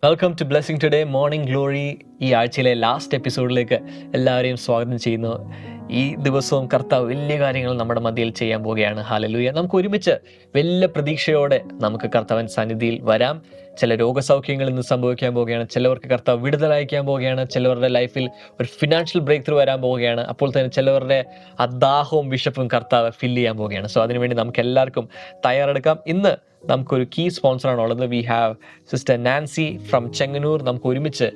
Welcome to blessing today morning glory. ഈ ആഴ്ചയിലെ last എപ്പിസോഡിലേക്ക് എല്ലാവരെയും സ്വാഗതം ചെയ്യുന്നു. ഈ ദിവസവും കർത്താവ് വലിയ കാര്യങ്ങൾ നമ്മുടെ മധ്യയിൽ ചെയ്യാൻ പോവുകയാണ്. ഹല്ലേലൂയ. നമുക്ക് ഒരുമിച്ച് വലിയ പ്രതീക്ഷയോടെ നമുക്ക് കർത്താവിൻ സന്നിധിയിൽ വരാം. ചില രോഗസൗഖ്യങ്ങൾ ഇന്ന് സംഭവിക്കാൻ പോവുകയാണ്. ചിലവർക്ക് കർത്താവ് വിടുതലയക്കാൻ പോവുകയാണ്. ചിലവരുടെ ലൈഫിൽ ഒരു ഫിനാൻഷ്യൽ ബ്രേക്ക് ത്രൂ വരാൻ പോവുകയാണ്. അപ്പോൾ തന്നെ ചിലവരുടെ ദാഹവും വിശപ്പും കർത്താവ് ഫില്ല് ചെയ്യാൻ പോവുകയാണ്. സോ അതിനുവേണ്ടി നമുക്ക് എല്ലാവർക്കും തയ്യാറെടുക്കാം. ഇന്ന് നമുക്കൊരു കീ സ്പോൺസറാണ് ഉള്ളത്. We have sister Nancy from Chengannur. നമുക്ക് ഒരുമിച്ച്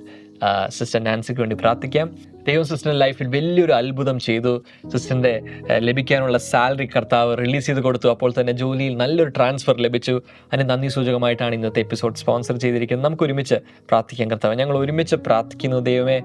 സിസ്റ്റർ നാൻസിക്ക് വേണ്ടി പ്രാർത്ഥിക്കാം. ദൈവം സിസ്റ്ററിൻ്റെ ലൈഫിൽ വലിയൊരു അത്ഭുതം ചെയ്തു. സിസ്റ്ററിൻ്റെ ലഭിക്കാനുള്ള സാലറി കർത്താവ് റിലീസ് ചെയ്ത് കൊടുത്തു. അപ്പോൾ തന്നെ ജോലിയിൽ നല്ലൊരു ട്രാൻസ്ഫർ ലഭിച്ചു. അതിന് നന്ദി സൂചകമായിട്ടാണ് ഇന്നത്തെ എപ്പിസോഡ് സ്പോൺസർ ചെയ്തിരിക്കുന്നത്. നമുക്ക് ഒരുമിച്ച് പ്രാർത്ഥിക്കാം. കർത്താവ്, ഞങ്ങൾ ഒരുമിച്ച് പ്രാർത്ഥിക്കുന്നു. ദൈവമേ,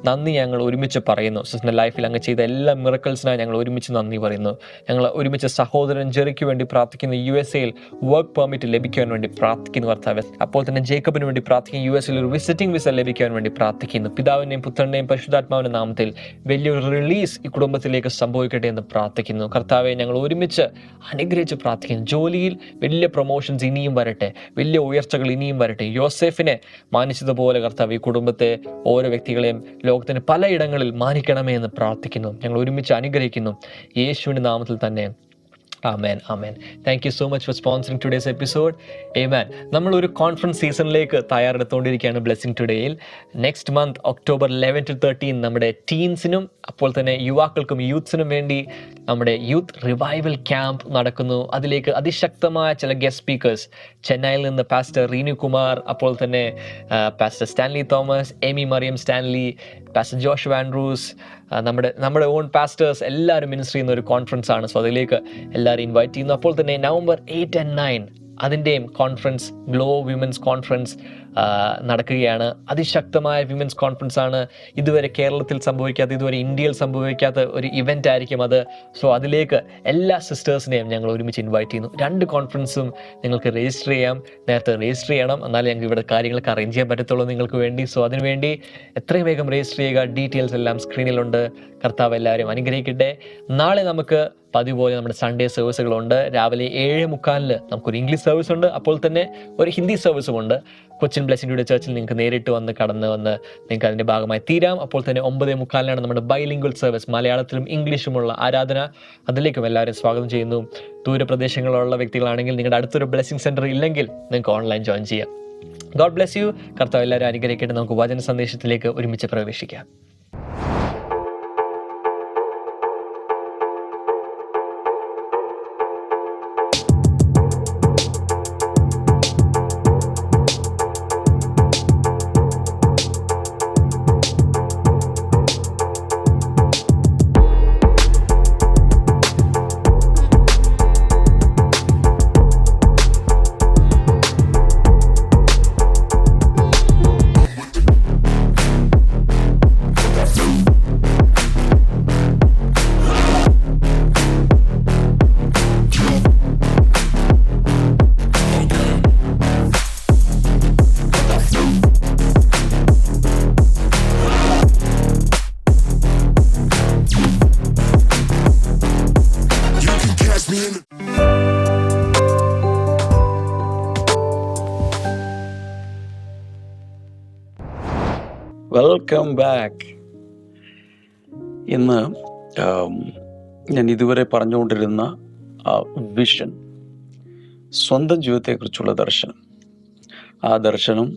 നന്ദി ഞങ്ങൾ ഒരുമിച്ച് പറയുന്നു. സിസ്റ്ററിൻ്റെ ലൈഫിൽ അങ്ങ് ചെയ്ത എല്ലാ മിറക്കിൾസിനായി ഞങ്ങൾ ഒരുമിച്ച് നന്ദി പറയുന്നു. ഞങ്ങൾ ഒരുമിച്ച് സഹോദരൻ ജെറിക്ക് വേണ്ടി പ്രാർത്ഥിക്കുന്നു. USA വർക്ക് പെർമിറ്റ് ലഭിക്കാൻ വേണ്ടി പ്രാർത്ഥിക്കുന്നു കർത്താവ്. അപ്പോൾ തന്നെ ജേക്കബിന് വേണ്ടി പ്രാർത്ഥിക്കുന്നു. USA ഒരു വിസിറ്റിംഗ് വിസ ലഭിക്കാൻ വേണ്ടി പ്രാർത്ഥിക്കുന്നു. പിതാവിൻ്റെയും പുത്രൻ്റെയും പരിശുദ്ധാത്മാവിൻ്റെ നാമത്തിൽ വലിയൊരു റിലീസ് ഈ കുടുംബത്തിലേക്ക് സംഭവിക്കട്ടെ എന്ന് പ്രാർത്ഥിക്കുന്നു. കർത്താവെ, ഞങ്ങൾ ഒരുമിച്ച് അനുഗ്രഹിച്ച് പ്രാർത്ഥിക്കുന്നു. ജോലിയിൽ വലിയ പ്രൊമോഷൻസ് ഇനിയും വരട്ടെ, വലിയ ഉയർച്ചകൾ ഇനിയും വരട്ടെ. യോസേഫിനെ മാനിച്ചതുപോലെ കർത്താവ് ഈ കുടുംബത്തെ ഓരോ വ്യക്തികളെയും ലോകത്തിന് പലയിടങ്ങളിൽ മാനിക്കണമേ എന്ന് പ്രാർത്ഥിക്കുന്നു. ഞങ്ങൾ ഒരുമിച്ച് അനുഗ്രഹിക്കുന്നു യേശുവിൻ്റെ നാമത്തിൽ തന്നെ. ആമേൻ, ആമേൻ. Thank you so much for sponsoring today's episode. ആമേൻ. നമ്മളൊരു കോൺഫറൻസ് സീസണിലേക്ക് തയ്യാറെടുത്തുകൊണ്ടിരിക്കുകയാണ് ബ്ലെസ്സിങ് ടുഡേയിൽ. നെക്സ്റ്റ് മന്ത് October 11 to 13 നമ്മുടെ ടീൻസിനും അപ്പോൾ തന്നെ യുവാക്കൾക്കും യൂത്ത്സിനും വേണ്ടി നമ്മുടെ യൂത്ത് റിവൈവൽ ക്യാമ്പ് നടക്കുന്നു. അതിലേക്ക് അതിശക്തമായ ചില ഗസ്റ്റ് സ്പീക്കേഴ്സ്, ചെന്നൈയിൽ നിന്ന് പാസ്റ്റർ റീനു കുമാർ, അപ്പോൾ തന്നെ pastor Stanley Thomas, Amy Mariam Stanley, pastor Josh Andrews, നമ്മുടെ ഓൺ പാസ്റ്റേഴ്സ് എല്ലാവരും മിനിസ്റ്റർ ചെയ്യുന്ന ഒരു കോൺഫറൻസ് ആണ്. സോ അതിലേക്ക് എല്ലാവരും ഇൻവൈറ്റ് ചെയ്യുന്നു. അപ്പോൾ തന്നെ November 8 and 9 അതിൻ്റെയും കോൺഫറൻസ്, ഗ്ലോ വിമൻസ് കോൺഫറൻസ് നടക്കുകയാണ്. അതിശക്തമായ വിമൻസ് കോൺഫറൻസ് ആണ്. ഇതുവരെ കേരളത്തിൽ സംഭവിക്കാത്ത, ഇതുവരെ ഇന്ത്യയിൽ സംഭവിക്കാത്ത ഒരു ഇവൻ്റ് ആയിരിക്കും അത്. സോ അതിലേക്ക് എല്ലാ സിസ്റ്റേഴ്സിനെയും ഞങ്ങൾ ഒരുമിച്ച് ഇൻവൈറ്റ് ചെയ്യുന്നു. 2 കോൺഫറൻസും നിങ്ങൾക്ക് രജിസ്റ്റർ ചെയ്യാം. നേരത്തെ രജിസ്റ്റർ ചെയ്യണം, എന്നാലും ഞങ്ങൾക്ക് ഇവിടെ കാര്യങ്ങളൊക്കെ അറേഞ്ച് ചെയ്യാൻ പറ്റത്തുള്ളൂ നിങ്ങൾക്ക് വേണ്ടി. സോ അതിനുവേണ്ടി എത്രയും വേഗം രജിസ്റ്റർ ചെയ്യുക. ഡീറ്റെയിൽസ് എല്ലാം സ്ക്രീനിലുണ്ട്. കർത്താവ് എല്ലാവരും അനുഗ്രഹിക്കട്ടെ. നാളെ നമുക്ക് പതിവ് പോലെ നമ്മുടെ സൺഡേ സർവീസുകളുണ്ട്. രാവിലെ 7:45 നമുക്കൊരു ഇംഗ്ലീഷ് സർവീസ് ഉണ്ട്. അപ്പോൾ തന്നെ ഒരു ഹിന്ദി സർവീസും ഉണ്ട്. കൊച്ചിൻ ബ്ലെസ്സിങ് ടുഡേ ചർച്ചിൽ നിങ്ങൾക്ക് നേരിട്ട് കടന്ന് വന്ന് നിങ്ങൾക്ക് അതിൻ്റെ ഭാഗമായി തീരാം. അപ്പോൾ തന്നെ 9:45 നമ്മുടെ ബൈലിംഗ്വൽ സർവീസ്, മലയാളത്തിലും ഇംഗ്ലീഷുമുള്ള ആരാധന. അതിലേക്കും എല്ലാവരും സ്വാഗതം ചെയ്യുന്നു. ദൂരപ്രദേശങ്ങളിലുള്ള വ്യക്തികളാണെങ്കിൽ നിങ്ങളുടെ അടുത്തൊരു ബ്ലെസ്സിങ് സെൻറ്റർ ഇല്ലെങ്കിൽ നിങ്ങൾക്ക് ഓൺലൈൻ ജോയിൻ ചെയ്യാം. God bless you. കർത്താവ് എല്ലാവരും അനുഗ്രഹിക്കട്ടെ. നമുക്ക് വചന സന്ദേശത്തിലേക്ക് ഒരുമിച്ച് പ്രവേശിക്കാം. Welcome back. ഇന്ന് ഞാൻ ഇതുവരെ പറഞ്ഞുകൊണ്ടിരുന്ന വിഷൻ, സ്വന്തം ജീവിതത്തെക്കുറിച്ചുള്ള ദർശനം, ആ ദർശനം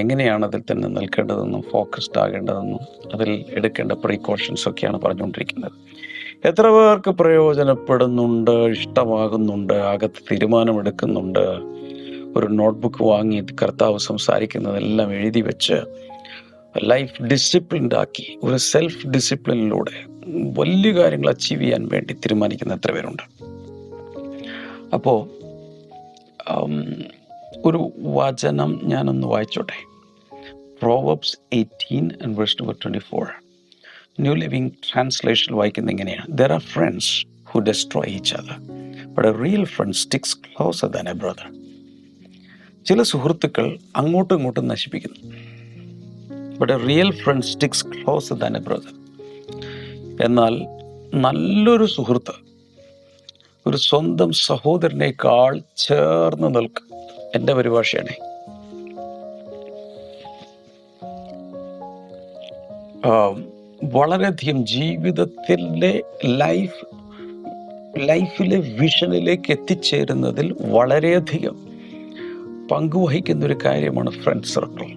എങ്ങനെയാണ് അതിൽ തന്നെ നിൽക്കേണ്ടതെന്നും ഫോക്കസ്ഡ് ആകേണ്ടതെന്നും അതിൽ എടുക്കേണ്ട പ്രീക്കോഷൻസ് ഒക്കെയാണ് പറഞ്ഞുകൊണ്ടിരിക്കുന്നത്. എത്ര പേർക്ക് പ്രയോജനപ്പെടുന്നുണ്ട്, ഇഷ്ടമാകുന്നുണ്ട്, അകത്ത് തീരുമാനമെടുക്കുന്നുണ്ട്? ഒരു നോട്ട്ബുക്ക് വാങ്ങി കർത്താവ് സംസാരിക്കുന്നതെല്ലാം എഴുതി വെച്ച് ലൈഫ് ഡിസിപ്ലിൻഡ് ആക്കി, ഒരു സെൽഫ് ഡിസിപ്ലിനിലൂടെ വലിയ കാര്യങ്ങൾ അച്ചീവ് ചെയ്യാൻ വേണ്ടി തീരുമാനിക്കുന്ന എത്ര പേരുണ്ട്? അപ്പോൾ ഒരു വചനം ഞാനൊന്ന് വായിച്ചോട്ടെ. Proverbs 18 and verse number 24. New living translation വായിക്കുന്നത് ഇങ്ങനെയാണ്: There are friends who destroy each other, but a real friend sticks closer than a brother. ചില സുഹൃത്തുക്കൾ അങ്ങോട്ടും ഇങ്ങോട്ടും നശിപ്പിക്കുന്നു. But a real friend sticks closer than a brother. എന്നാൽ നല്ലൊരു സുഹൃത്ത് ഒരു സ്വന്തം സഹോദരനേക്കാൾ ചേർന്ന് നിൽക്കും. എൻ്റെ പരിഭാഷയാണ്. വളരെയധികം ജീവിതത്തിലെ ലൈഫിലെ വിഷനിലേക്ക് എത്തിച്ചേരുന്നതിൽ വളരെയധികം പങ്കുവഹിക്കുന്ന ഒരു കാര്യമാണ് ഫ്രണ്ട് സർക്കിൾ,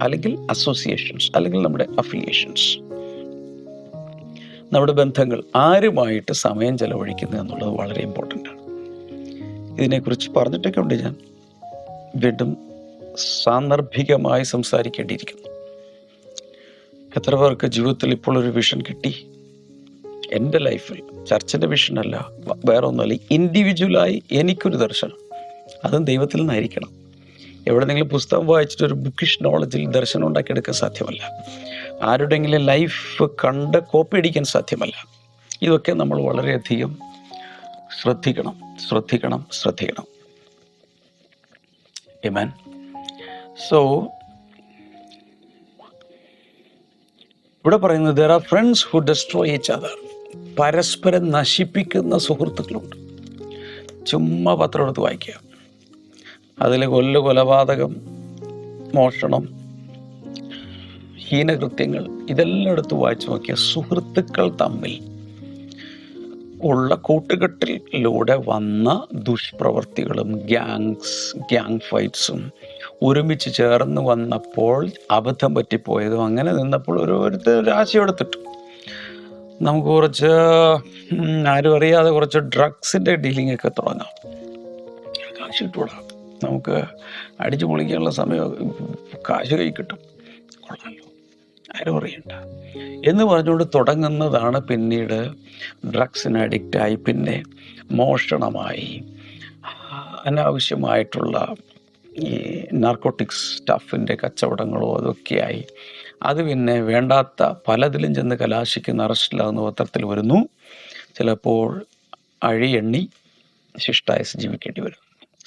അല്ലെങ്കിൽ അസോസിയേഷൻസ്, അല്ലെങ്കിൽ നമ്മുടെ അഫിലിയേഷൻസ്. നമ്മുടെ ബന്ധങ്ങൾ, ആരുമായിട്ട് സമയം ചെലവഴിക്കുന്നത് എന്നുള്ളത് വളരെ ഇമ്പോർട്ടൻ്റ് ആണ്. ഇതിനെക്കുറിച്ച് പറഞ്ഞിട്ടൊക്കെ ഉണ്ട്. ഞാൻ വീണ്ടും സാന്ദർഭികമായി സംസാരിക്കേണ്ടിയിരിക്കുന്നു. എത്ര പേർക്ക് ജീവിതത്തിൽ ഇപ്പോൾ ഒരു വിഷൻ കിട്ടി? എൻ്റെ ലൈഫിൽ ചർച്ചിൻ്റെ വിഷനല്ല, വേറെ ഒന്നുമല്ല, ഇൻഡിവിജ്വലായി എനിക്കൊരു ദർശനം, അതും ദൈവത്തിൽ നിന്നായിരിക്കണം. എവിടെന്നെങ്കിലും പുസ്തകം വായിച്ചിട്ട് ഒരു ബുക്കിഷ് നോളജിൽ ദർശനം ഉണ്ടാക്കിയെടുക്കാൻ സാധ്യമല്ല. ആരുടെങ്കിലും ലൈഫ് കണ്ട് കോപ്പി അടിക്കാൻ സാധ്യമല്ല. ഇതൊക്കെ നമ്മൾ വളരെയധികം ശ്രദ്ധിക്കണം. ആമേൻ. സോ ഇവിടെ പറയുന്നത് there are friends who destroy each other. പരസ്പരം നശിപ്പിക്കുന്ന സുഹൃത്തുക്കളുണ്ട്. ചുമ്മാ പത്രം എടുത്ത് വായിക്കുക, അതിൽ കൊലപാതകം, മോഷണം, ഹീനകൃത്യങ്ങൾ, ഇതെല്ലാം എടുത്ത് വായിച്ചു നോക്കിയ സുഹൃത്തുക്കൾ തമ്മിൽ ഉള്ള കൂട്ടുകെട്ടിലൂടെ വന്ന ദുഷ്പ്രവർത്തികളും ഗ്യാങ് ഫൈറ്റ്സും ഒരുമിച്ച് ചേർന്ന് വന്നപ്പോൾ അബദ്ധം പറ്റിപ്പോയതും, അങ്ങനെ നിന്നപ്പോൾ ഓരോരുത്തർ ആശയെടുത്തിട്ടു. നമുക്ക് കുറച്ച് ആരും അറിയാതെ കുറച്ച് ഡ്രഗ്സിൻ്റെ ഡീലിംഗ് ഒക്കെ തുടങ്ങാം. കാശ് കിട്ടൂടാ, നമുക്ക് അടിച്ചു പൊളിക്കാനുള്ള സമയം, കാശ് കൈ കിട്ടും, കൊള്ളാമല്ലോ, ആരും അറിയണ്ട എന്ന് പറഞ്ഞുകൊണ്ട് തുടങ്ങുന്നതാണ് പിന്നീട് ഡ്രഗ്സിന് അഡിക്റ്റായി, പിന്നെ മോഷണമായി, അനാവശ്യമായിട്ടുള്ള ഈ നാർക്കോട്ടിക്സ് സ്റ്റഫിൻ്റെ കച്ചവടങ്ങളോ അതൊക്കെയായി, അത് പിന്നെ വേണ്ടാത്ത പലതിലും ചെന്ന് കലാശിക്കുന്ന, അറസ്റ്റിലാകുന്ന പത്രത്തിൽ വരുന്നു. ചിലപ്പോൾ അഴിയെണ്ണി ശിഷ്ടായസ് ജീവിക്കേണ്ടി വരും.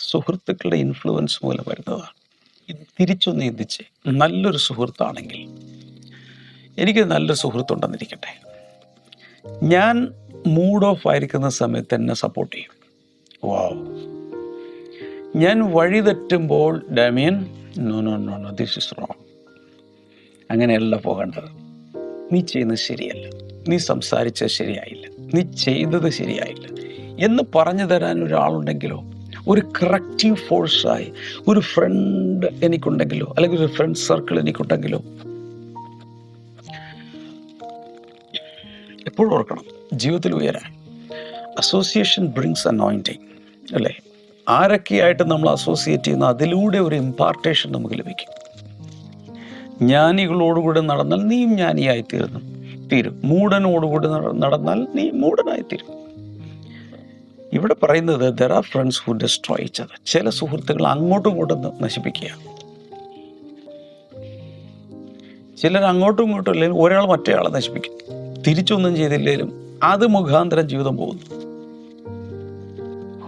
സുഹൃത്തുക്കളുടെ ഇൻഫ്ലുവൻസ് മൂലം വരുന്നതാണ്. ഇത് തിരിച്ചൊന്ന് ചിന്തിച്ച്, നല്ലൊരു സുഹൃത്താണെങ്കിൽ, എനിക്ക് നല്ലൊരു സുഹൃത്തുണ്ടെന്നിരിക്കട്ടെ, ഞാൻ മൂഡ് ഓഫ് ആയിരിക്കുന്ന സമയത്ത് എന്നെ സപ്പോർട്ട് ചെയ്യും. വാവ്. ഞാൻ വഴി തെറ്റുമ്പോൾ, Damien no this is wrong, അങ്ങനെയല്ല പോകേണ്ടത്, നീ ചെയ്യുന്നത് ശരിയല്ല, നീ സംസാരിച്ചത് ശരിയായില്ല, നീ ചെയ്തത് ശരിയായില്ല എന്ന് പറഞ്ഞു തരാൻ ഒരാളുണ്ടെങ്കിലോ, ഒരു കറക്റ്റീവ് ഫോഴ്സായി ഒരു ഫ്രണ്ട് എനിക്കുണ്ടെങ്കിലോ, അല്ലെങ്കിൽ ഒരു ഫ്രണ്ട് സർക്കിൾ എനിക്കുണ്ടെങ്കിലോ, എപ്പോഴും ഓർക്കണം, ജീവിതത്തിൽ ഉയരാൻ അസോസിയേഷൻ ബ്രിങ്സ് അനോയിൻറ്റിങ്, അല്ലേ? ആരൊക്കെയായിട്ട് നമ്മൾ അസോസിയേറ്റ് ചെയ്യുന്ന അതിലൂടെ ഒരു ഇമ്പാർട്ടേഷൻ നമുക്ക് ലഭിക്കും. ജ്ഞാനികളോടുകൂടി നടന്നാൽ നീയും ജ്ഞാനിയായി തീരും. മൂഢനോടുകൂടി നടന്നാൽ നീ മൂഢനായിത്തീരും. ഇവിടെ പറയുന്നത് there are friends who destroy each other. ചില സുഹൃത്തുക്കൾ അങ്ങോട്ടും ഇങ്ങോട്ടും നശിപ്പിക്കുക. ചിലർ അങ്ങോട്ടും ഇങ്ങോട്ടും ഇല്ലെങ്കിലും ഒരാൾ മറ്റേയാളെ നശിപ്പിക്കും. തിരിച്ചൊന്നും ചെയ്തില്ലെങ്കിലും അത് മുഖാന്തരം ജീവിതം പോകുന്നു.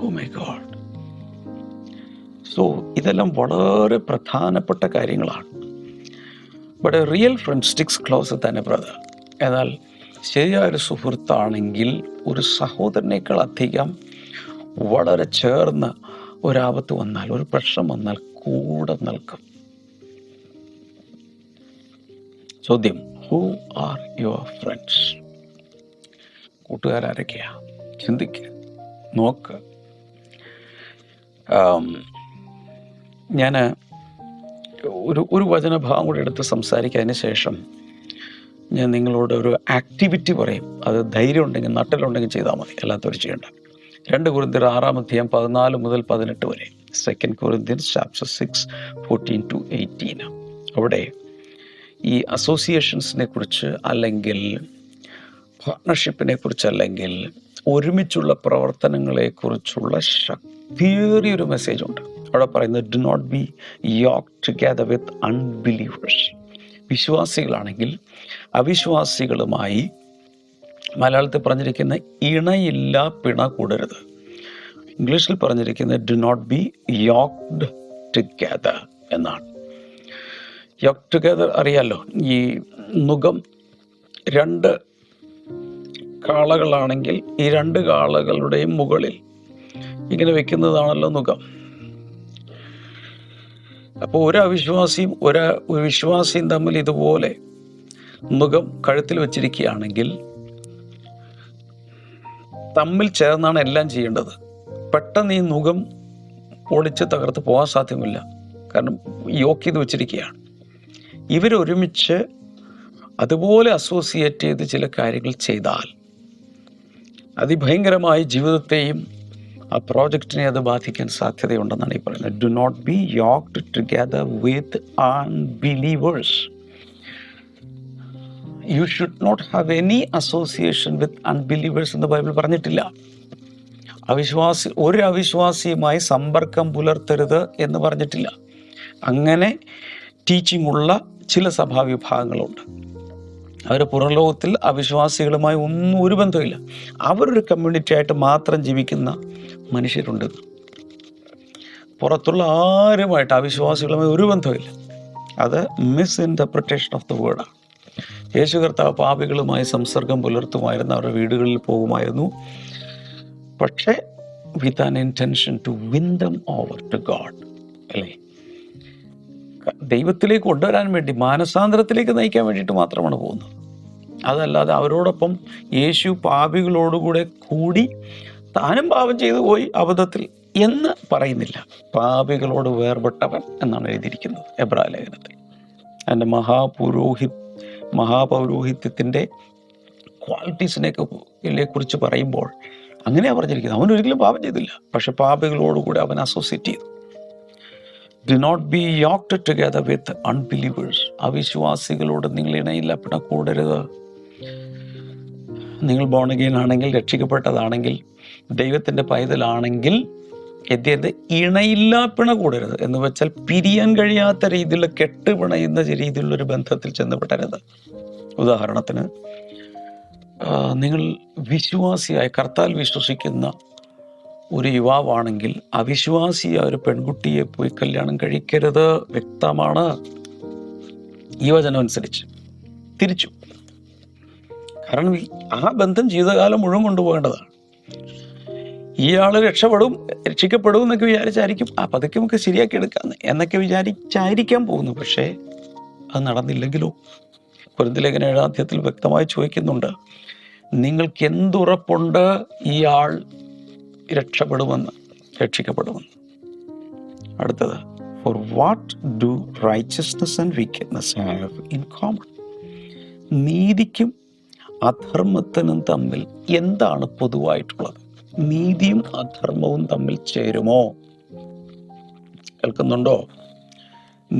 Oh my God. സോ ഇതെല്ലാം വളരെ പ്രധാനപ്പെട്ട കാര്യങ്ങളാണ്. But A real friend sticks closer than A brother. എന്നാൽ ശരിയായൊരു സുഹൃത്താണെങ്കിൽ ഒരു സഹോദരനേക്കാൾ അധികം വളരെ ചേർന്ന് ഒരാപത്ത് വന്നാൽ, ഒരു പ്രശ്നം വന്നാൽ കൂടെ നിൽക്കും. ചോദ്യം, ഹൂ ആർ യുവർ ഫ്രണ്ട്സ്? കൂട്ടുകാരൊക്കെയാ? ചിന്തിക്കുക, നോക്ക്. ഞാൻ ഒരു വചനഭാഗം കൂടെ എടുത്ത് സംസാരിക്കുന്നതിന് ശേഷം ഞാൻ നിങ്ങളോട് ഒരു ആക്ടിവിറ്റി പറയും. അത് ധൈര്യം ഉണ്ടെങ്കിൽ, നട്ടലുണ്ടെങ്കിൽ ചെയ്താൽ മതി, അല്ലാത്തവർ ചെയ്യേണ്ട. 2 കൊരിന്ത്യർ 6-14 വരെ. 2 Corinthians chapter 6, 14-18. അവിടെ ഈ അസോസിയേഷൻസിനെ കുറിച്ച്, അല്ലെങ്കിൽ പാർട്ട്ണർഷിപ്പിനെ കുറിച്ച്, അല്ലെങ്കിൽ ഒരുമിച്ചുള്ള പ്രവർത്തനങ്ങളെക്കുറിച്ചുള്ള ശക്തിയേറിയൊരു മെസ്സേജ് ഉണ്ട്. അവിടെ പറയുന്നത് do not be yoked together with unbelievers. വിശ്വാസികളാണെങ്കിൽ അവിശ്വാസികളുമായി, മലയാളത്തിൽ പറഞ്ഞിരിക്കുന്ന ഇണയില്ല പിണ കൂടരുത്. ഇംഗ്ലീഷിൽ പറഞ്ഞിരിക്കുന്നത് do not be yoked together എന്നാണ്. യോക്ഡ് ടുഗെദർ അറിയാലോ, ഈ നുകം 2 കാളകളാണെങ്കിൽ ഈ 2 കാളകളുടെയും മുകളിൽ ഇങ്ങനെ വെക്കുന്നതാണല്ലോ നുകം. അപ്പോൾ ഒരു അവിശ്വാസിയും ഒരു വിശ്വാസിയും തമ്മിൽ ഇതുപോലെ നുകം കഴുത്തിൽ വെച്ചിരിക്കുകയാണെങ്കിൽ തമ്മിൽ ചേർന്നാണ് എല്ലാം ചെയ്യേണ്ടത്. പെട്ടെന്ന് ഈ നുകം പൊളിച്ച് തകർത്ത് പോകാൻ സാധ്യമല്ല, കാരണം യോക്ക് ചെയ്ത് വെച്ചിരിക്കുകയാണ്. ഇവരൊരുമിച്ച് അതുപോലെ അസോസിയേറ്റ് ചെയ്ത് ചില കാര്യങ്ങൾ ചെയ്താൽ അതിഭയങ്കരമായി ജീവിതത്തെയും ആ പ്രോജക്റ്റിനെ അത് ബാധിക്കാൻ സാധ്യതയുണ്ടെന്നാണ് ഈ പറയുന്നത്. Do not be yoked together with unbelievers. You should not have any association with unbelievers എന്ന് ബൈബിൾ പറഞ്ഞിട്ടില്ല. ഒരു അവിശ്വാസിയുമായി സമ്പർക്കം പുലർത്തരുത് എന്ന് പറഞ്ഞിട്ടില്ല. അങ്ങനെ ടീച്ചിങ് ഉള്ള ചില സഭാവിഭാഗങ്ങളുണ്ട്. അവർ പുറം ലോകത്തിൽ അവിശ്വാസികളുമായി ഒന്നും ഒരു ബന്ധമില്ല. അവരൊരു കമ്മ്യൂണിറ്റി ആയിട്ട് മാത്രം ജീവിക്കുന്ന മനുഷ്യരുണ്ട്. പുറത്തുള്ള ആരുമായിട്ട് അവിശ്വാസികളുമായി ഒരു ബന്ധമില്ല. അത് മിസ് ഇൻ്റർപ്രിട്ടേഷൻ ഓഫ് ദ വേർഡാണ്. യേശു കർത്താവ് പാപികളുമായി സംസർഗം പുലർത്തുമായിരുന്നു, അവരുടെ വീടുകളിൽ പോകുമായിരുന്നു. പക്ഷേ with an intention to win them over to God, അല്ലേ? ദൈവത്തിലേക്ക് കൊണ്ടുവരാൻ വേണ്ടി, മാനസാന്തരത്തിലേക്ക് നയിക്കാൻ വേണ്ടിയിട്ട് മാത്രമാണ് പോകുന്നത്. അതല്ലാതെ അവരോടൊപ്പം യേശു പാപികളോടുകൂടെ കൂടി താനും പാപം ചെയ്തു പോയി അബദ്ധത്തിൽ എന്ന് പറയുന്നില്ല. പാപികളോട് വേർപെട്ടവൻ എന്നാണ് എഴുതിയിരിക്കുന്നത് എബ്രായ ലേഖനത്തിൽ. അതിൻ്റെ മഹാപൗരോഹിത്യത്തിൻ്റെ ക്വാളിറ്റീസിനെ കുറിച്ച് പറയുമ്പോൾ അങ്ങനെയാണ് പറഞ്ഞിരിക്കുന്നത്. അവൻ ഒരിക്കലും പാപം ചെയ്തില്ല, പക്ഷെ പാപികളോടുകൂടി അവൻ അസോസിയേറ്റ് ചെയ്തു. Do not be yoked together with unbelievers. അവിശ്വാസികളോട് നിങ്ങൾ ഇണയില്ല, പിണക്കൂടരുത്. നിങ്ങൾ ബോൺ അഗെയിൻ ആണെങ്കിൽ, രക്ഷിക്കപ്പെട്ടതാണെങ്കിൽ, ദൈവത്തിൻ്റെ പൈതലാണെങ്കിൽ എന്ത് ഇണയില്ല, പിണകൂടരുത്. എന്ന് വെച്ചാൽ പിരിയാൻ കഴിയാത്ത രീതിയിലുള്ള കെട്ടുപിണയുന്ന രീതിയിലുള്ളൊരു ബന്ധത്തിൽ ചെന്നപ്പെടരുത്. ഉദാഹരണത്തിന്, നിങ്ങൾ വിശ്വാസിയായ കർത്താൽ വിശ്വസിക്കുന്ന ഒരു യുവാവാണെങ്കിൽ അവിശ്വാസിയായ ഒരു പെൺകുട്ടിയെ പോയി കല്യാണം കഴിക്കരുത്, വ്യക്തമാണ് ഈ വചനം അനുസരിച്ച്. തിരിച്ചു, കാരണം ആ ബന്ധം ജീവിതകാലം മുഴുവൻ കൊണ്ടുപോകേണ്ടതാണ്. ഇയാൾ രക്ഷിക്കപ്പെടും എന്നൊക്കെ വിചാരിച്ചായിരിക്കും പതുക്കെ നമുക്ക് ശരിയാക്കി എടുക്കാം എന്നൊക്കെ വിചാരിച്ചായിരിക്കാൻ പോകുന്നു. പക്ഷേ അത് നടന്നില്ലെങ്കിലോ? കൊരിന്ത്യർ ലേഖനം 7-ാം അധ്യായത്തിൽ വ്യക്തമായി ചോദിക്കുന്നുണ്ട്, നിങ്ങൾക്ക് എന്തുറപ്പുണ്ട് ഇയാൾ രക്ഷിക്കപ്പെടുമെന്ന്. അടുത്തത്, for what do righteousness and wickedness have in common. നീതിക്കും അധർമ്മത്തിനും തമ്മിൽ എന്താണ് പൊതുവായിട്ടുള്ളത്? നീതിയും അധർമ്മവും തമ്മിൽ ചേരുമോ? കേൾക്കുന്നുണ്ടോ?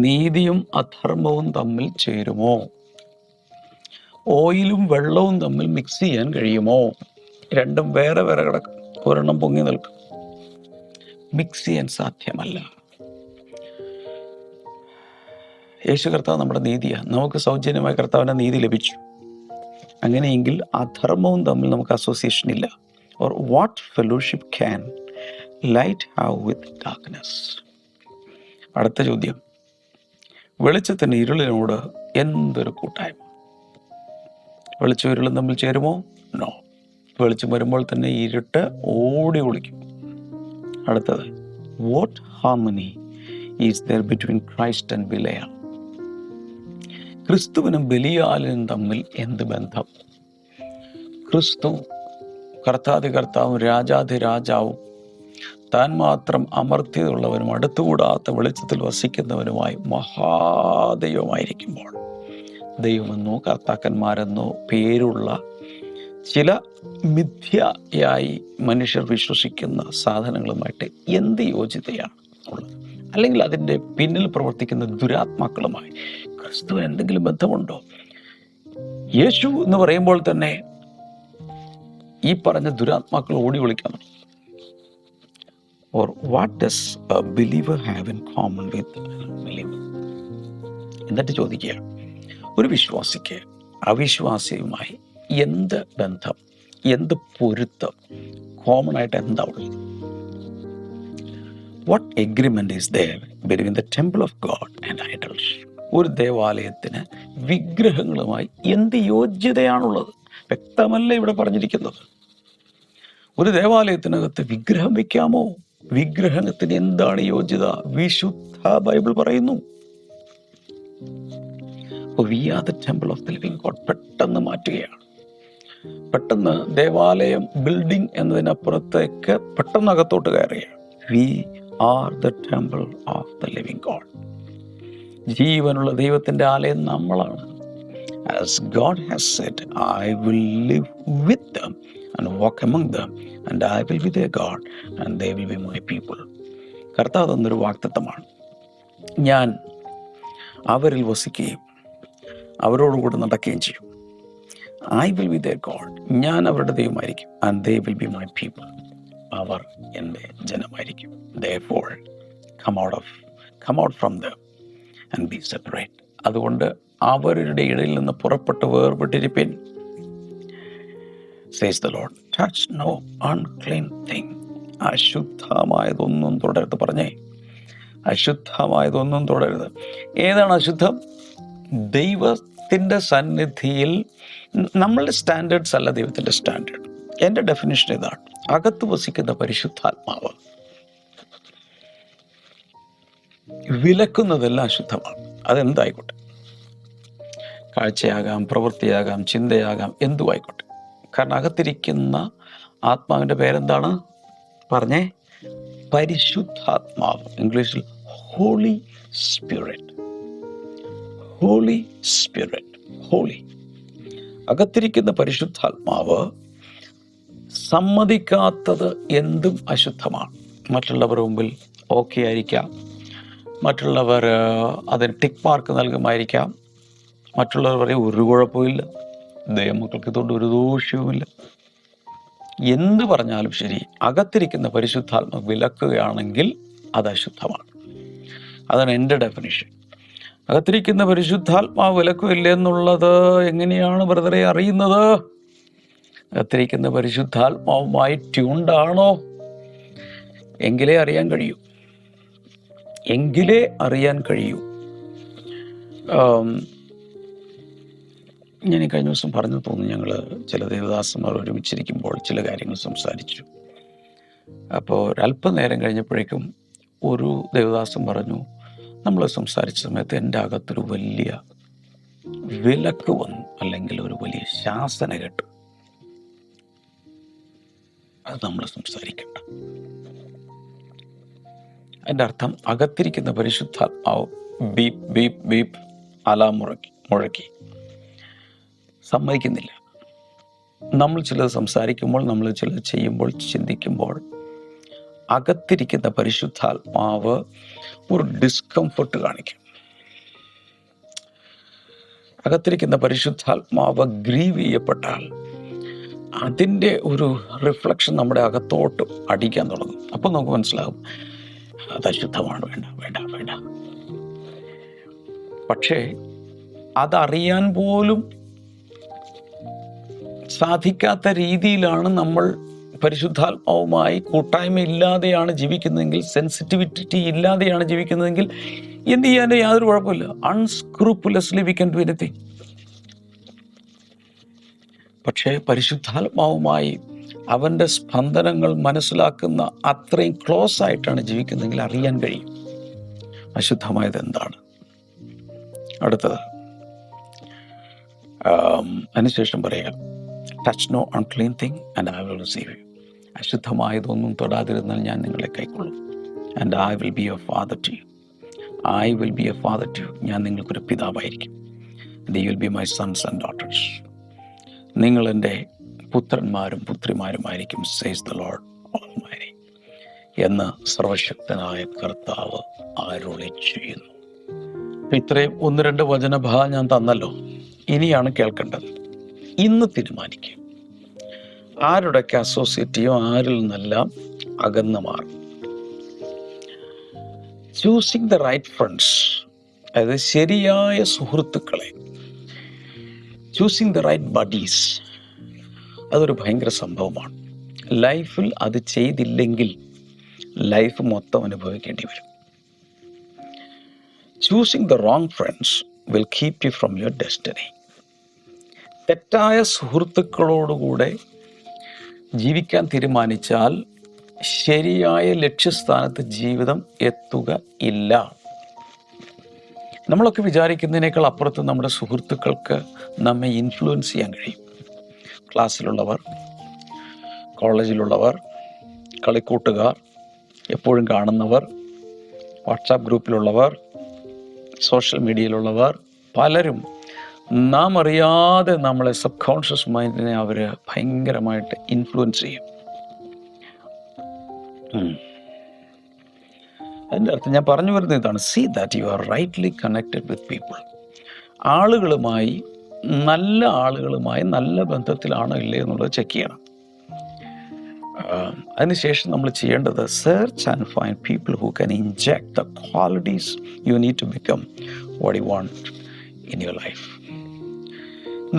നീതിയും അധർമ്മവും തമ്മിൽ ചേരുമോ? ഓയിലും വെള്ളവും തമ്മിൽ മിക്സ് ചെയ്യാൻ കഴിയുമോ? രണ്ടും വേറെ വേറെ കിടക്കും, ഒരെണ്ണം പൊങ്ങി നിൽക്കും. മിക്സ് ചെയ്യാൻ സാധ്യമല്ല. യേശു കർത്താവ് നമ്മുടെ നീതിയാണ്. നമുക്ക് സൗജന്യമായി കർത്താവിൻ്റെ നീതി ലഭിച്ചു. അങ്ങനെയെങ്കിൽ അധർമ്മവും തമ്മിൽ നമുക്ക് അസോസിയേഷൻ ഇല്ല. Or what fellowship can light have with darkness? അടുത്ത ചോദ്യം, വെളിച്ചത്തിന് ഇരുളിനോട് എന്തൊരു കൂട്ടായ്മ? വെളിച്ചം ഇരുളും തമ്മിൽ ചേരുമോ? നോ. വെളിച്ചം വരുമ്പോൾ തന്നെ ഇരുട്ട് ഓടി ഒളിക്കും. അടുത്തത്, what harmony is there between Christ and Belial? ക്രിസ്തുവിനും ബലിയാലിനും തമ്മിൽ എന്ത് ബന്ധം? ക്രിസ്തു കർത്താവും രാജാധിരാജാവും താൻ മാത്രം അമർത്യതയുള്ളവനും അടുത്തുകൂടാത്ത വെളിച്ചത്തിൽ വസിക്കുന്നവനുമായി മഹാദൈവമായിരിക്കുമ്പോൾ, ദൈവമെന്നോ കർത്താക്കന്മാരെന്നോ പേരുള്ള ചില മിഥ്യയായി മനുഷ്യർ വിശ്വസിക്കുന്ന സാധനങ്ങളുമായിട്ട് എന്ത് യോജിതയാണ് ഉള്ളത്? അല്ലെങ്കിൽ അതിൻ്റെ പിന്നിൽ പ്രവർത്തിക്കുന്ന ദുരാത്മാക്കളുമായി ക്രിസ്തുവിന് എന്തെങ്കിലും ബന്ധമുണ്ടോ? യേശു എന്ന് പറയുമ്പോൾ തന്നെ ഈ പറഞ്ഞ ദുരാത്മാക്കൾ ഓടി ഒളിക്കാൻ. Or what does a believer have in common with believer? എന്നിട്ട് ചോദിക്കുക, ഒരു വിശ്വാസിക്ക് അവിശ്വാസിയുമായി എന്ത് ബന്ധം, എന്ത് പൊരുത്തം, കോമൺ ആയിട്ട് എന്താ ഉള്ളത്? What agreement is there between the temple of God and idols? ഒരു ദേവാലയത്തിന് വിഗ്രഹങ്ങളുമായി എന്ത് യോഗ്യതയാണുള്ളത്? വ്യക്തമല്ല ഇവിടെ പറഞ്ഞിരിക്കുന്നത്. ഒരു ദേവാലയത്തിനകത്ത് വിഗ്രഹം വെക്കാമോ? വിഗ്രഹത്തിന് എന്താണ് യോഗ്യത? വിശുദ്ധ ബൈബിൾ പറയുന്നു. അപ്പോൾ we are the temple of the living God. പെട്ടെന്ന് മാറ്റുകയാണ്. പെട്ടെന്ന് ദേവാലയം ബിൽഡിംഗ് എന്നതിനപ്പുറത്തേക്ക് പെട്ടെന്ന് അകത്തോട്ട് കയറുകയാണ്. We are the temple of the living God. ജീവനുള്ള ദൈവത്തിൻ്റെ ആലയം നമ്മളാണ്. As God has said, I will live with them and walk among them, and I will be their God, and they will be my people. കർത്താവ് തന്നൊരു വാഗ്ദത്തമാണ്. ഞാൻ അവരിൽ വസിക്കുകയും അവരോടുകൂടെ നടക്കുകയും ചെയ്യും. I will be their God. ഞാൻ അവരുടെ ദൈവമായിരിക്കും. And they will be my people. അവർ എൻ്റെ ജനമായിരിക്കും. Therefore, come out from them and be separate. അതുകൊണ്ട് അവരുടെ ഇടയിൽ നിന്ന് പുറപ്പെട്ട് വേർപെട്ടിരിപ്പിൻ. Says the Lord, touch no unclean thing. അശുദ്ധമായതൊന്നും തുടരുത്. പറഞ്ഞേ, അശുദ്ധമായതൊന്നും തുടരുത്. ഏതാണ് അശുദ്ധം? ദൈവത്തിൻ്റെ സന്നിധിയിൽ നമ്മളുടെ സ്റ്റാൻഡേർഡ്സ് അല്ല ദൈവത്തിൻ്റെ സ്റ്റാൻഡേർഡ്. എൻ്റെ ഡെഫിനിഷൻ ഇതാണ്: അകത്ത് വസിക്കുന്ന പരിശുദ്ധാത്മാവ് വിലക്കുന്നതെല്ലാം അശുദ്ധമാണ്. അതെന്തായിക്കോട്ടെ, കാഴ്ചയാകാം, പ്രവൃത്തിയാകാം, ചിന്തയാകാം, എന്തുമായിക്കോട്ടെ. കാരണം അകത്തിരിക്കുന്ന ആത്മാവിൻ്റെ പേരെന്താണ്? പറഞ്ഞേ, പരിശുദ്ധാത്മാവ്. ഇംഗ്ലീഷിൽ holy spirit. Holy spirit, holy. അകത്തിരിക്കുന്ന പരിശുദ്ധാത്മാവ് സമ്മതിക്കാത്തത് എന്തും അശുദ്ധമാണ്. മറ്റുള്ളവരുടെ മുമ്പിൽ ഓക്കെ ആയിരിക്കാം, മറ്റുള്ളവർ അതിന് ടിക്ക് മാർക്ക് നൽകുമായിരിക്കാം, മറ്റുള്ളവർ പറയും ഒരു കുഴപ്പമില്ല, ദൈവമക്കൾക്ക് ഇതുകൊണ്ട് ഒരു ദോഷവുമില്ല. എന്ത് പറഞ്ഞാലും ശരി, അകത്തിരിക്കുന്ന പരിശുദ്ധാത്മാവ് വിലക്കുകയാണെങ്കിൽ അത് അശുദ്ധമാണ്. അതാണ് എൻ്റെ ഡെഫിനിഷൻ. അകത്തിരിക്കുന്ന പരിശുദ്ധാത്മാവ് വിലക്കുകയില്ല എന്നുള്ളത് എങ്ങനെയാണ് ബ്രദറെ അറിയുന്നത്? അകത്തിരിക്കുന്ന പരിശുദ്ധാത്മാവുമായി ട്യൂൺഡാണോ എങ്കിലേ അറിയാൻ കഴിയൂ. ഞാൻ കഴിഞ്ഞ ദിവസം പറഞ്ഞു തോന്നുന്നു, ഞങ്ങൾ ചില ദേവദാസന്മാർ ഒരുമിച്ചിരിക്കുമ്പോൾ ചില കാര്യങ്ങൾ സംസാരിച്ചു. അപ്പോൾ ഒരല്പനേരം കഴിഞ്ഞപ്പോഴേക്കും ഒരു ദേവദാസൻ പറഞ്ഞു, നമ്മൾ സംസാരിച്ച സമയത്ത് എൻ്റെ അകത്തൊരു വലിയ വിലക്ക് വന്നു, അല്ലെങ്കിൽ ഒരു വലിയ ശാസന കേട്ടു. അത് നമ്മൾ സംസാരിക്കണ്ട. അതിൻ്റെ അർത്ഥം അകത്തിരിക്കുന്ന പരിശുദ്ധാത്മാവ് ബീപ് ബീപ് ബീപ് അലാം മുഴക്കി സമ്മതിക്കുന്നില്ല. നമ്മൾ ചിലത് സംസാരിക്കുമ്പോൾ, നമ്മൾ ചിലത് ചെയ്യുമ്പോൾ, ചിന്തിക്കുമ്പോൾ അകത്തിരിക്കുന്ന പരിശുദ്ധാത്മാവ് ഒരു ഡിസ്കംഫർട്ട് കാണിക്കും. അകത്തിരിക്കുന്ന പരിശുദ്ധാത്മാവ് ഗ്രീവ് ചെയ്യപ്പെട്ടാൽ അതിൻ്റെ ഒരു റിഫ്ലക്ഷൻ നമ്മുടെ അകത്തോട്ട് അടിക്കാൻ തുടങ്ങും. അപ്പം നമുക്ക് മനസ്സിലാകും അത് അശുദ്ധമാണ്, വേണ്ട വേണ്ട വേണ്ട. പക്ഷേ അതറിയാൻ പോലും സാധിക്കാത്ത രീതിയിലാണ് നമ്മൾ പരിശുദ്ധാത്മാവുമായി കൂട്ടായ്മ ഇല്ലാതെയാണ് ജീവിക്കുന്നതെങ്കിൽ, സെൻസിറ്റിവിറ്റി ഇല്ലാതെയാണ് ജീവിക്കുന്നതെങ്കിൽ എന്ത് ചെയ്യാൻ യാതൊരു കുഴപ്പമില്ല. അൺസ്ക്രൂപ്പുലസ്ലി വി ക്യാൻ ഡു എനിത്തിങ്. പക്ഷേ പരിശുദ്ധാത്മാവുമായി അവൻ്റെ സ്പന്ദനങ്ങൾ മനസ്സിലാക്കുന്ന അത്രയും ക്ലോസ് ആയിട്ടാണ് ജീവിക്കുന്നതെങ്കിൽ അറിയാൻ കഴിയും അശുദ്ധമായത് എന്താണ്. അടുത്തത് അതിനുശേഷം പറയാം, touch no unclean thing and I will receive you. അശുദ്ധമായതൊന്നും തൊടാതിരുന്നാൽ ഞാൻ നിങ്ങളെ കൈക്കൊള്ളും. And I will be a father to you. I will be a father to you. ഞാൻ നിങ്ങൾക്കൊരു പിതാവായിരിക്കും. And you will be my sons and daughters. നിങ്ങൾ എൻ്റെ പുത്രന്മാരും പുത്രിമാരുമായിരിക്കും, സേസ് ദ ലോർഡ് ഓൾമൈറ്റി എന്ന് സർവശക്തനായ കർത്താവ് അരുളി ചെയ്യുന്നു. ഇത്രയും 1-2 വചനഭാഗം ഞാൻ തന്നല്ലോ. ഇനിയാണ് കേൾക്കേണ്ടത്. ഇന്ന് തീരുമാനിക്കുക, ആരുടെയൊക്കെ അസോസിയേറ്റ് ചെയ്യും, ആരിൽ നിന്നെല്ലാം അകന്നു മാറും. ചൂസിങ് ദ റൈറ്റ് ഫ്രണ്ട്സ്, അതായത് ശരിയായ സുഹൃത്തുക്കളെ, ചൂസിങ് ദ റൈറ്റ് ബഡീസ്, അതൊരു ഭയങ്കര സംഭവമാണ്. ലൈഫിൽ അത് ചെയ്തില്ലെങ്കിൽ ലൈഫ് മൊത്തം അനുഭവിക്കേണ്ടി വരും. Choosing the wrong friends will keep you from your destiny. തെറ്റായ സുഹൃത്തുക്കളോടുകൂടെ ജീവിക്കാൻ തീരുമാനിച്ചാൽ ശരിയായ ലക്ഷ്യസ്ഥാനത്ത് ജീവിതം എത്തുക ഇല്ല. നമ്മളൊക്കെ വിചാരിക്കുന്നതിനേക്കാൾ അപ്പുറത്ത് നമ്മുടെ സുഹൃത്തുക്കൾക്ക് നമ്മെ ഇൻഫ്ലുവൻസ് ചെയ്യാൻ കഴിയും. ക്ലാസ്സിലുള്ളവർ, കോളേജിലുള്ളവർ, കളിക്കൂട്ടുകാർ, എപ്പോഴും കാണുന്നവർ, വാട്സാപ്പ് ഗ്രൂപ്പിലുള്ളവർ, സോഷ്യൽ മീഡിയയിലുള്ളവർ, പലരും നാം അറിയാതെ നമ്മളെ സബ് കോൺഷ്യസ് മൈൻഡിനെ അവർ ഭയങ്കരമായിട്ട് ഇൻഫ്ലുവൻസ് ചെയ്യും. അതിൻ്റെ അർത്ഥം ഞാൻ പറഞ്ഞു വരുന്നത് ഇതാണ്: see that you are rightly connected with people. ആളുകളുമായി, നല്ല ആളുകളുമായി നല്ല ബന്ധത്തിലാണോ ഇല്ലേ എന്നുള്ളത് ചെക്ക് ചെയ്യണം. അതിനുശേഷം നമ്മൾ ചെയ്യേണ്ടത് search and find people who can inject the qualities you need to become what you want in your life.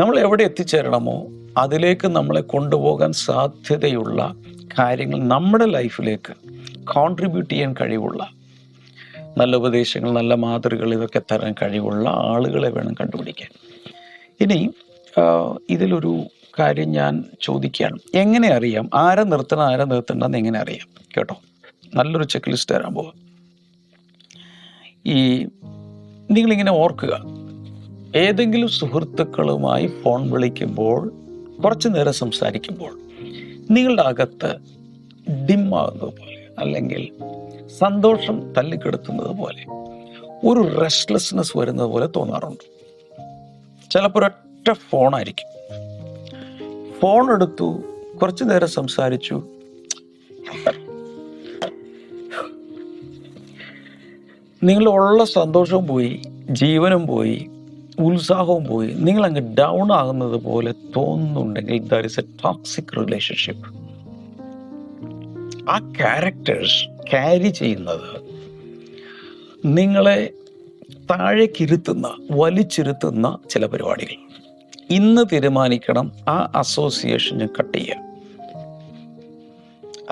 നമ്മൾ എവിടെ എത്തിച്ചേരണമോ അതിലേക്ക് നമ്മളെ കൊണ്ടുപോകാൻ സാധ്യതയുള്ള കാര്യങ്ങൾ, നമ്മുടെ ലൈഫിലേക്ക് കോൺട്രിബ്യൂട്ട് ചെയ്യാൻ കഴിവുള്ള നല്ല ഉപദേശങ്ങൾ, നല്ല മാതൃകൾ, ഇതൊക്കെ തരാൻ കഴിവുള്ള ആളുകളെ വേണം കണ്ടുപിടിക്കാൻ. ഇനി ഇതിലൊരു കാര്യം ഞാൻ ചോദിക്കുകയാണ്: എങ്ങനെ അറിയാം ആരെ നിർത്തണം ആരെ നിർത്തണ്ടെന്ന് എങ്ങനെ അറിയാം? കേട്ടോ, നല്ലൊരു ചെക്ക് ലിസ്റ്റ് തരാൻ പോവാം. നിങ്ങളിങ്ങനെ ഓർക്കുക, ഏതെങ്കിലും സുഹൃത്തുക്കളുമായി ഫോൺ വിളിക്കുമ്പോൾ, കുറച്ച് നേരം സംസാരിക്കുമ്പോൾ നിങ്ങളുടെ അകത്ത് ഡിമ്മാകുന്നത് പോലെ, അല്ലെങ്കിൽ സന്തോഷം തല്ലിക്കെടുത്തുന്നത് പോലെ, ഒരു റെസ്റ്റ്ലെസ്നെസ് വരുന്നത് പോലെ തോന്നാറുണ്ട്. ചിലപ്പോൾ ഒരൊറ്റ ഫോണായിരിക്കും. ഫോൺ എടുത്തു, കുറച്ചു നേരം സംസാരിച്ചു, നിങ്ങളുള്ള സന്തോഷവും പോയി, ജീവനും പോയി, ഉത്സാഹവും പോയി, നിങ്ങളങ്ങ് ഡൗൺ ആകുന്നത് പോലെ തോന്നുന്നുണ്ടെങ്കിൽ that is A toxic relationship. ആ ക്യാരക്ടേഴ്സ് ക്യാരി ചെയ്യുന്നത് നിങ്ങളെ താഴേക്കിരുത്തുന്ന, വലിച്ചിരുത്തുന്ന ചില പരിപാടികളാണ്. ഇന്ന് തീരുമാനിക്കണം ആ അസോസിയേഷന് കട്ട് ചെയ്യുക,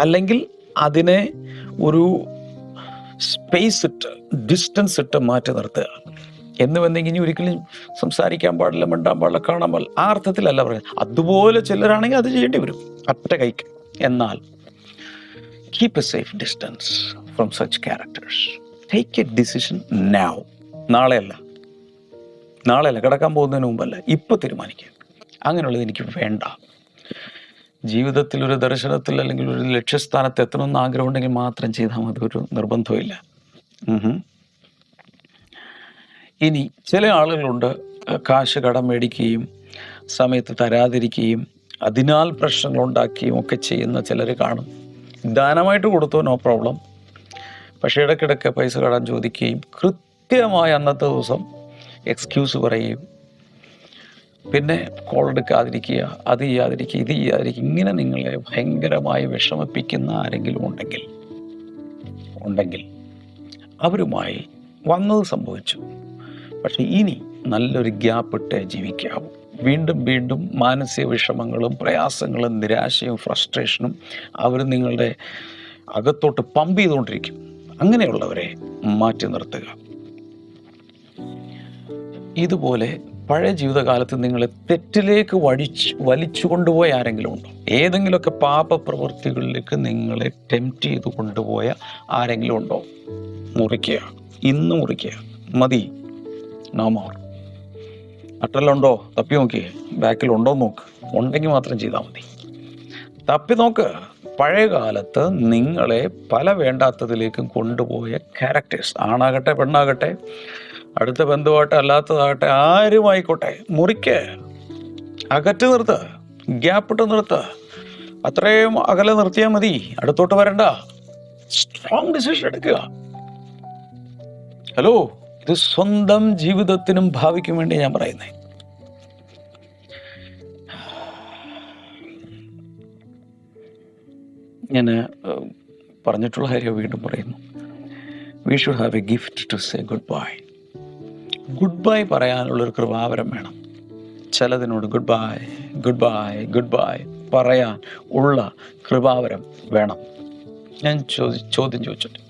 അല്ലെങ്കിൽ അതിനെ ഒരു സ്പേസ് ഇട്ട്, ഡിസ്റ്റൻസ് ഇട്ട് മാറ്റി നിർത്തുക. എന്നുവെന്നെങ്കിൽ ഇനി ഒരിക്കലും സംസാരിക്കാൻ പാടില്ല, മിണ്ടാൻ പാടില്ല, കാണാൻ പാടില്ല, ആ അർത്ഥത്തിലല്ല പറയുന്നത്. അതുപോലെ ചിലരാണെങ്കിൽ അത് ചെയ്യേണ്ടി വരും ഒറ്റ കൈക്ക്. എന്നാൽ keep a safe distance from such characters. Take a decision now. നാളെയല്ല, കിടക്കാൻ പോകുന്നതിന് മുമ്പല്ല, ഇപ്പോൾ തീരുമാനിക്കുക. അങ്ങനെയുള്ളത് എനിക്ക് വേണ്ട. ജീവിതത്തിൽ ഒരു ദർശനത്തിൽ അല്ലെങ്കിൽ ഒരു ലക്ഷ്യസ്ഥാനത്ത് എത്തണമെന്ന് ആഗ്രഹമുണ്ടെങ്കിൽ മാത്രം ചെയ്താൽ മതി, ഒരു നിർബന്ധമില്ല. ഇനി ചില ആളുകളുണ്ട്, കാശ് കടം മേടിക്കുകയും സമയത്ത് തരാതിരിക്കുകയും അതിനാൽ പ്രശ്നങ്ങൾ ഉണ്ടാക്കുകയും ഒക്കെ ചെയ്യുന്ന ചിലർ കാണും. ദാനമായിട്ട് കൊടുത്തോ, നോ പ്രോബ്ലം. പക്ഷേ ഇടയ്ക്കിടയ്ക്ക് പൈസ കടം ചോദിക്കുകയും കൃത്യമായി അന്നത്തെ ദിവസം എക്സ്ക്യൂസ് പറയുകയും പിന്നെ കോൾ എടുക്കാതിരിക്കുക, അത് ചെയ്യാതിരിക്കുക, ഇത് ചെയ്യാതിരിക്കുക, ഇങ്ങനെ നിങ്ങളെ ഭയങ്കരമായി വിഷമിപ്പിക്കുന്ന ആരെങ്കിലും ഉണ്ടെങ്കിൽ അവരുമായി വന്നത് സംഭവിച്ചു. പക്ഷെ ഇനി നല്ലൊരു ഗ്യാപ്പ് ഇട്ടേ ജീവിക്കാവൂ. വീണ്ടും മാനസിക വിഷമങ്ങളും പ്രയാസങ്ങളും നിരാശയും ഫ്രസ്ട്രേഷനും അവർ നിങ്ങളുടെ അകത്തോട്ട് പമ്പ് ചെയ്തുകൊണ്ടിരിക്കും. അങ്ങനെയുള്ളവരെ മാറ്റി നിർത്തുക. ഇതുപോലെ പഴയ ജീവിതകാലത്ത് നിങ്ങളെ തെറ്റിലേക്ക് വലിച്ചു കൊണ്ടുപോയ ആരെങ്കിലും ഉണ്ടോ? ഏതെങ്കിലുമൊക്കെ പാപപ്രവൃത്തികളിലേക്ക് നിങ്ങളെ ടെംപ്റ്റ് ചെയ്ത് കൊണ്ടുപോയ ആരെങ്കിലും ഉണ്ടോ? മുറിക്കുക, ഇന്ന് മുറിക്കുക, മതി, നോ മോർ. അട്ടലുണ്ടോ? തപ്പി നോക്കിയേ, ബാക്കിലുണ്ടോ നോക്ക്. ഉണ്ടെങ്കിൽ മാത്രം ചെയ്താൽ മതി. തപ്പി നോക്ക്. പഴയ കാലത്ത് നിങ്ങളെ പല വേണ്ടാത്തതിലേക്കും കൊണ്ടുപോയ ക്യാരക്ടേഴ്സ്, ആണാകട്ടെ പെണ്ണാകട്ടെ, അടുത്ത ബന്ധുവാകട്ടെ അല്ലാത്തതാകട്ടെ, ആരുമായിക്കോട്ടെ, മുറിക്ക്, അകറ്റി നിർത്ത്, ഗ്യാപ്പിട്ട് നിർത്ത്. അത്രയും അകലെ നിർത്തിയാൽ മതി, അടുത്തോട്ട് വരണ്ട. സ്ട്രോങ് ഡിസിഷൻ എടുക്കുക. ഹലോ, ഇത് സ്വന്തം ജീവിതത്തിനും ഭാവിക്കും വേണ്ടി ഞാൻ പറയുന്നേ. ഞാൻ പറഞ്ഞിട്ടുള്ള കാര്യം വീണ്ടും പറയുന്നു. We should have a gift to say goodbye. Goodbye പറയാനുള്ളൊരു കൃപാവരം വേണം. ചിലതിനോട് ഗുഡ് ബൈ പറയാൻ ഉള്ള കൃപാവരം വേണം. ഞാൻ ചോദ്യം ചോദിച്ചിട്ട്,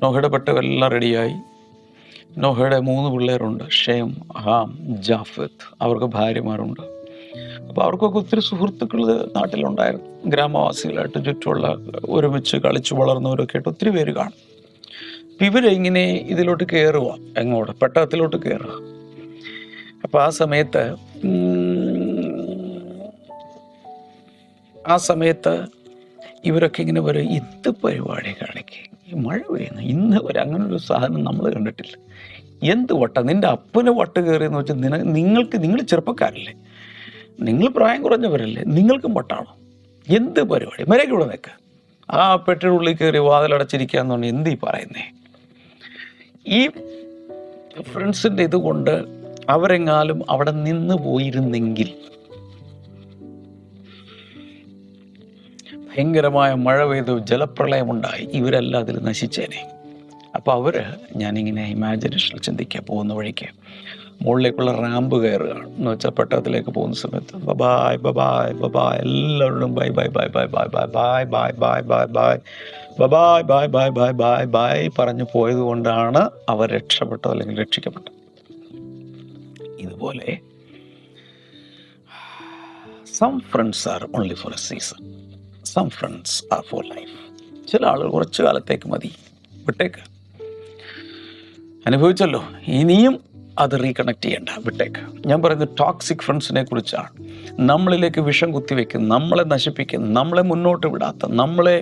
നോഹയുടെ പെട്ടകെല്ലാം റെഡിയായി. നോഹയുടെ 3 പിള്ളേരുണ്ട്, ഷേം, ഹാം, ജാഫത്ത്. അവർക്ക് ഭാര്യമാരുണ്ട്. അപ്പോൾ അവർക്കൊക്കെ ഒത്തിരി സുഹൃത്തുക്കൾ നാട്ടിലുണ്ടായിരുന്നു. ഗ്രാമവാസികളായിട്ട് ചുറ്റുമുള്ള ഒരുമിച്ച് കളിച്ചു വളർന്നവരൊക്കെ ആയിട്ട് ഒത്തിരി പേര് കാണും. ഇവരിങ്ങനെ ഇതിലോട്ട് കയറുക, എങ്ങോട്ട്, പെട്ടകത്തിലോട്ട് കയറുക. അപ്പോൾ ആ സമയത്ത് ഇവരൊക്കെ ഇങ്ങനെ വരും, എന്ത് പരിപാടി കാണിക്കുക, ഈ മഴ പെയ്യുന്നു, ഇന്ന് വരെ അങ്ങനെ ഒരു സാധനം നമ്മൾ കണ്ടിട്ടില്ല, എന്ത് വട്ട, നിൻ്റെ അപ്പന് വട്ട് കയറിയെന്ന് വെച്ചാൽ നിങ്ങൾ ചെറുപ്പക്കാരല്ലേ, നിങ്ങൾ പ്രായം കുറഞ്ഞവരല്ലേ, നിങ്ങൾക്കും വട്ടാണോ, എന്ത് പരിപാടി, മര്യാദയ്ക്ക് ഇവിടെ നിൽക്കുക, ആ പെട്ടിയുടെ ഉള്ളിൽ കയറി വാതിലടച്ചിരിക്കാന്ന് പറഞ്ഞാൽ എന്ത് ഈ പറയുന്നേ. ഈ ഫ്രണ്ട്സിൻ്റെ ഇതുകൊണ്ട് അവരെങ്ങാലും അവിടെ നിന്ന് പോയിരുന്നെങ്കിൽ ഭയങ്കരമായ മഴ പെയ്തു, ജലപ്രളയമുണ്ടായി, ഇവരെല്ലാം അതിൽ നശിച്ചേനെ. അപ്പോൾ ഞാനിങ്ങനെ ഇമാജിനേഷനിൽ ചിന്തിക്കുക, പോകുന്ന വഴിക്ക് മുകളിലേക്കുള്ള റാമ്പ് കയറുകയാണ് എന്ന് വെച്ചാൽ പെട്ടകത്തിലേക്ക് പോകുന്ന സമയത്ത് ബബായ് ബബായ് ബബായ്, എല്ലാവരോടും bye bye bye bye bye bye bye bye bye bye bye bye-bye bye bye bye bye bye പറഞ്ഞു പോയത് കൊണ്ടാണ് അവർ രക്ഷപ്പെട്ടത് അല്ലെങ്കിൽ രക്ഷിക്കപ്പെട്ടത്. ഇതുപോലെ some friends are only for a season, some friends are for life. ചില ആളുകൾ കുറച്ചു കാലത്തേക്ക് മതി, വിട്ടേക്ക്. അനുഭവിച്ചല്ലോ, ഇനിയും അത് റീകണക്ട് ചെയ്യണ്ട, വിട്ടേക്ക്. ഞാൻ പറയുന്നത് ടോക്സിക് ഫ്രണ്ട്സിനെ കുറിച്ചാണ്. നമ്മളിലേക്ക് വിഷം കുത്തിവെക്കുന്ന, നമ്മളെ നശിപ്പിക്കുന്ന, നമ്മളെ മുന്നോട്ട് വിടാത്ത, നമ്മുടെ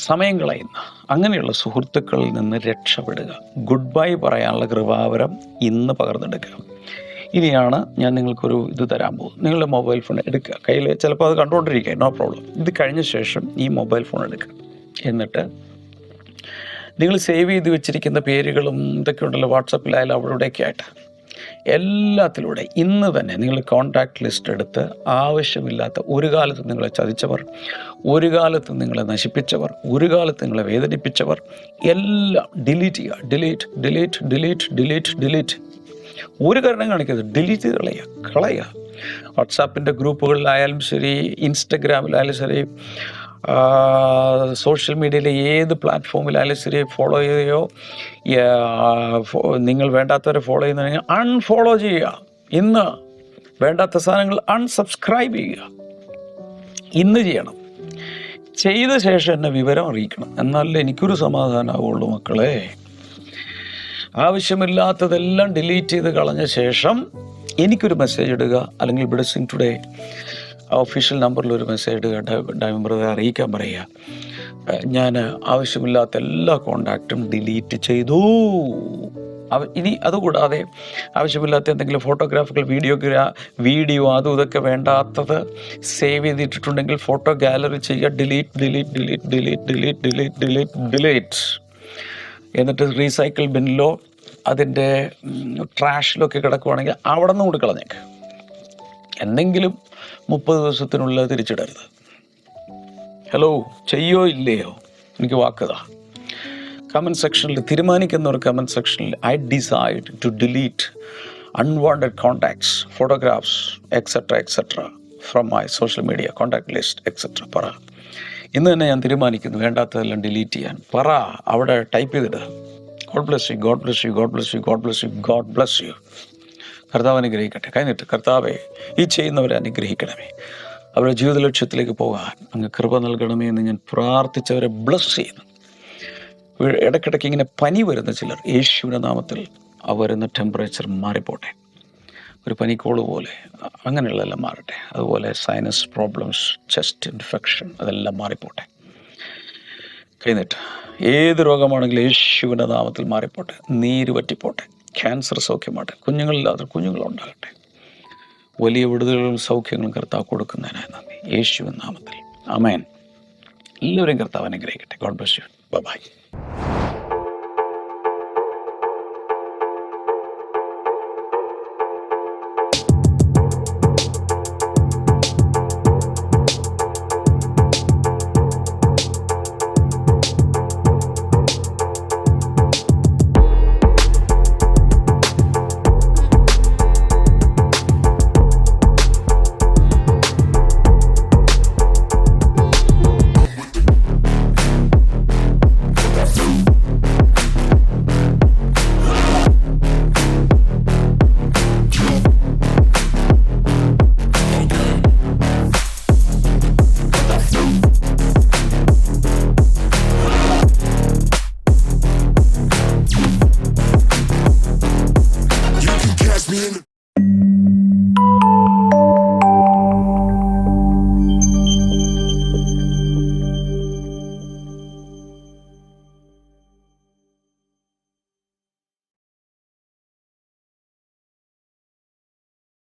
സമയം കളയുന്ന അങ്ങനെയുള്ള സുഹൃത്തുക്കളിൽ നിന്ന് രക്ഷപ്പെടുക. ഗുഡ് ബൈ പറയാനുള്ള കൃപാവരം ഇന്ന് പകർന്നെടുക്കുക. ഇനിയാണ് ഞാൻ നിങ്ങൾക്കൊരു ഇത് തരാൻ പോകും. നിങ്ങളുടെ മൊബൈൽ ഫോൺ എടുക്കുക, കയ്യിൽ ചിലപ്പോൾ അത് കണ്ടുകൊണ്ടിരിക്കുക, നോ പ്രോബ്ലം. ഇത് കഴിഞ്ഞ ശേഷം ഈ മൊബൈൽ ഫോൺ എടുക്കുക. എന്നിട്ട് നിങ്ങൾ സേവ് ചെയ്ത് വെച്ചിരിക്കുന്ന പേരുകളും ഇതൊക്കെ ഉണ്ടല്ലോ, വാട്സപ്പിലായാലും അവിടെ ഇവിടെയൊക്കെ ആയിട്ട് എല്ലാത്തിലൂടെ ഇന്ന് തന്നെ നിങ്ങൾ കോൺടാക്ട് ലിസ്റ്റ് എടുത്ത് ആവശ്യമില്ലാത്ത, ഒരു കാലത്ത് നിങ്ങളെ ചതിച്ചവർ, ഒരു കാലത്ത് നിങ്ങളെ നശിപ്പിച്ചവർ, ഒരു കാലത്ത് നിങ്ങളെ വേദനിപ്പിച്ചവർ എല്ലാം ഡിലീറ്റ് ചെയ്യുക. Delete delete delete delete delete. ഒരു കാരണം കാണിക്കരുത്, ഡിലീറ്റ് ചെയ്ത് കളയുക. വാട്സാപ്പിൻ്റെ ഗ്രൂപ്പുകളിലായാലും ശരി, ഇൻസ്റ്റഗ്രാമിലായാലും ശരി, സോഷ്യൽ മീഡിയയിലെ ഏത് പ്ലാറ്റ്ഫോമിലായാലും ശരി, ഫോളോ ചെയ്യുകയോ നിങ്ങൾ വേണ്ടാത്തവരെ ഫോളോ ചെയ്യുന്നുണ്ടെങ്കിൽ അൺഫോളോ ചെയ്യുക. ഇന്ന് വേണ്ടാത്ത സാധനങ്ങൾ അൺസബ്സ്ക്രൈബ് ചെയ്യുക. ഇന്ന് ചെയ്യണം. ചെയ്ത ശേഷം എന്നെ വിവരം അറിയിക്കണം, എന്നാലേ എനിക്കൊരു സമാധാനമാവുള്ളൂ മക്കളെ. ആവശ്യമില്ലാത്തതെല്ലാം ഡിലീറ്റ് ചെയ്ത് കളഞ്ഞ ശേഷം എനിക്കൊരു മെസ്സേജ് ഇടുക, അല്ലെങ്കിൽ ബ്ലെസ്സിങ് ടുഡേ ഒഫീഷ്യൽ നമ്പറിലൊരു മെസ്സേജ് ഇടുക, ഡയമണ്ട് ബ്രദറെ അറിയിക്കാൻ പറയുക, ഞാൻ ആവശ്യമില്ലാത്ത എല്ലാ കോണ്ടാക്റ്റും ഡിലീറ്റ് ചെയ്തു. ഇനി അതുകൂടാതെ ആവശ്യമില്ലാത്ത എന്തെങ്കിലും ഫോട്ടോഗ്രാഫുകൾ, വീഡിയോ അതും ഇതൊക്കെ വേണ്ടാത്തത് സേവ് ചെയ്തിട്ടുണ്ടെങ്കിൽ ഫോട്ടോ ഗാലറി ചെയ്യുക. Delete delete delete delete delete delete delete delete. എന്നിട്ട് റീസൈക്കിൾ ബിന്നിലോ അതിൻ്റെ ട്രാഷിലൊക്കെ കിടക്കുവാണെങ്കിൽ അവിടെ നിന്ന് കൊണ്ട് കളഞ്ഞേക്ക്. എന്തെങ്കിലും 30 ദിവസത്തിനുള്ളിൽ തിരിച്ചിടരുത്. ഹലോ, ചെയ്യോ ഇല്ലയോ, എനിക്ക് വാക്കതാ. കമൻറ്റ് സെക്ഷനിൽ തീരുമാനിക്കുന്നവർ കമൻറ്റ് സെക്ഷനിൽ I decide to delete unwanted contacts, photographs etcetera from my social media contact list etcetera പറ. ഇന്ന് തന്നെ ഞാൻ തീരുമാനിക്കുന്നു വേണ്ടാത്തതെല്ലാം ഡിലീറ്റ് ചെയ്യാൻ. പറ, അവിടെ ടൈപ്പ് ചെയ്തിടുക. God bless you, God bless you, God bless you, God bless you, God bless you. കർത്താവ് അനുഗ്രഹിക്കട്ടെ. കഴിഞ്ഞിട്ട് കർത്താവെ, ഈ ചെയ്യുന്നവരെ അനുഗ്രഹിക്കണമേ, അവരുടെ ജീവിത ലക്ഷ്യത്തിലേക്ക് പോകാൻ അങ്ങ് കൃപ നൽകണമേ എന്ന് ഞാൻ പ്രാർത്ഥിച്ചവരെ ബ്ലസ് ചെയ്യുന്നു. ഇടയ്ക്കിടയ്ക്ക് ഇങ്ങനെ പനി വരുന്ന ചിലർ, യേശുവിൻ്റെ നാമത്തിൽ ആ വരുന്ന ടെമ്പറേച്ചർ മാറിപ്പോട്ടെ. ഒരു പനിക്കോള് പോലെ അങ്ങനെയുള്ളതെല്ലാം മാറട്ടെ. അതുപോലെ സൈനസ് പ്രോബ്ലംസ്, ചെസ്റ്റ് ഇൻഫെക്ഷൻ, അതെല്ലാം മാറിപ്പോട്ടെ. കഴിഞ്ഞിട്ട് ഏത് രോഗമാണെങ്കിലും യേശുവിൻ്റെ നാമത്തിൽ മാറിപ്പോട്ടെ. നീര് പറ്റിപ്പോട്ടെ. ക്യാൻസർ സൗഖ്യമാട്ടെ. കുഞ്ഞുങ്ങളില്ലാത്ത കുഞ്ഞുങ്ങളുണ്ടാകട്ടെ. വലിയ വിടുതലുകളും സൗഖ്യങ്ങളും കർത്താവ് കൊടുക്കുന്നതിനായി നന്ദി, യേശുവിൻ നാമത്തിൽ ആമേൻ. എല്ലാവരെയും കർത്താവ് അനുഗ്രഹിക്കട്ടെ. God bless you. Bye. Boom. me in